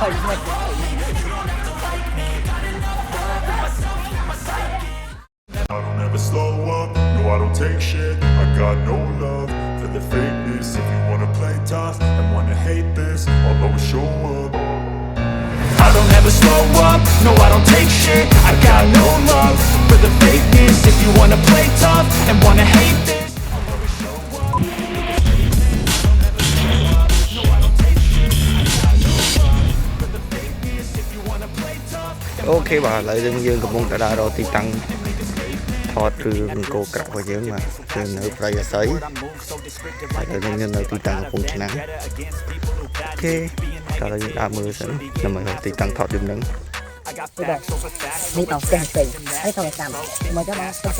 I don't ever slow up, no I don't take shit. I got no love for the fakeness. If you wanna play tough and wanna hate this, I'll always show up. I don't ever slow up, no I don't take shit. I got no love for the fakeness. If you wanna play tough and wanna hate this, I'll always show up. No I don't take shit. I got no love for the fakeness. If you wanna play tough. Ok bà lại dương cầm mông đã rồi thì tăng thọt từ cô cạo vào dưỡng mà trên ở đây là sấy ở đây nhân ở tí tăng cũng nắng ok cho là những đa mưa sẵn là mình tí tăng thọt đêm nắng đi tàu xe xì thấy không làm mà các bạn không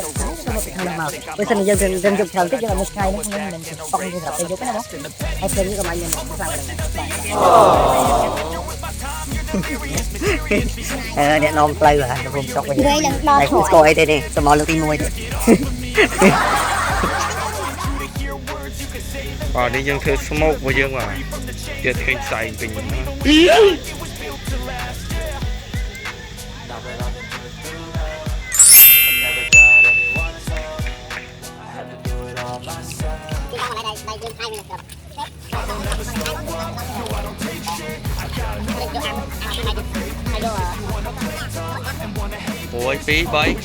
không làm màu bây giờ dân dân dùng thằng cái là một ngày nó mình phong như là cái giúp cái đó hay thêm như các bạn nhìn nè non play rồi hả vùng sọc này này cũng coi đây nè tao mò lượt tin môi đi dân thưa smoke với dân mà giờ thì xài bình ôi phí bấy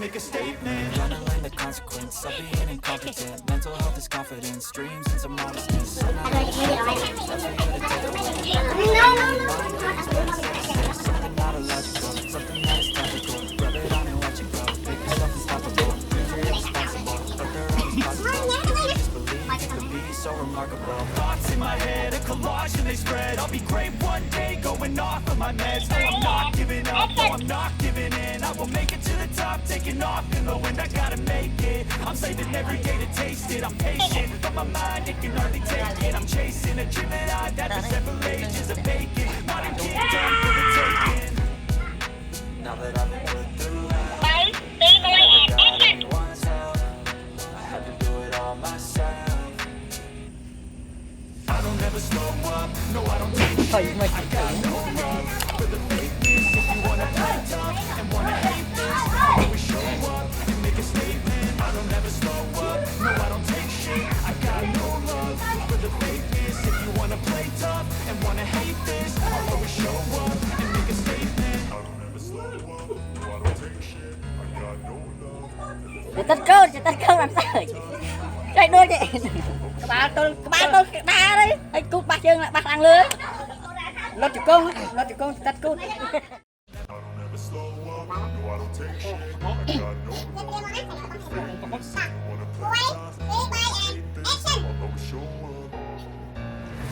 make a statement. Gonna learn the consequence of being incompetent. Mental health is confidence, dreams and some modestness. Something not illogical, something that is topical. Rub it on and watch it grow. Make yourself unstoppable. You're irresponsible, but they're always possible. Just believe you can be so remarkable. Thoughts in my head, a collage and they spread. I'll be great one day, going off of my meds. No, I'm not giving up, no, I'm not giving in. I will make it to the top, taking off in the wind. I gotta make it. I'm saving every day to taste it. I'm patient, but my mind it can hardly take it. I'm chasing a dream that I've had for several ages of vacant. Modern kingdom for the taking. Now that I've been put through hell, I never got anyone's help. I had to do it all myself. I don't ever slow up, no I don't take shit. I got no love for the fakeness. If you wanna play tough and wanna hate this, I'll always show up and make a statement. I don't ever slow up, no I don't take shit. I got no love for the fakeness. If you wanna play tough and wanna hate this, I'll always show up and make a statement. I don't ever slow up, no I don't take shit. I got no love. tất cơ làm sao chạy đôi chị ba đấy anh cút ba chân lại ba thằng lưới lót chụp con tất cút I don't ever slow up, no I don't take shit. I got no love. If you wanna play tough, I'll always show up.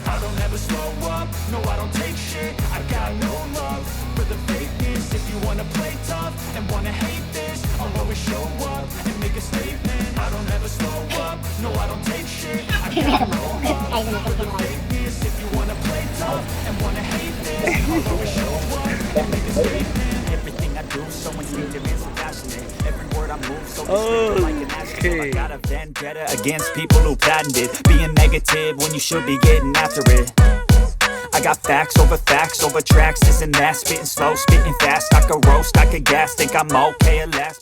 I don't ever slow up, no I don't take shit. I got no love for the fakeness. If you wanna play tough and wanna hate this, I'll always show up and make a statement. I don't ever slow up, no I don't take shit. I got no love for the fakeness. If you wanna play tough and wanna hate this, I'll always show up and make a statement. Everything I do so instinctive and so passionate. Every word I move so descriptive like an astronaut. I got a vendetta against people who patented being negative when you should be getting after it. I got facts over tracks, this and that. Spitting slow, spitting fast. I could roast, I could gas. Think I'm okay at last.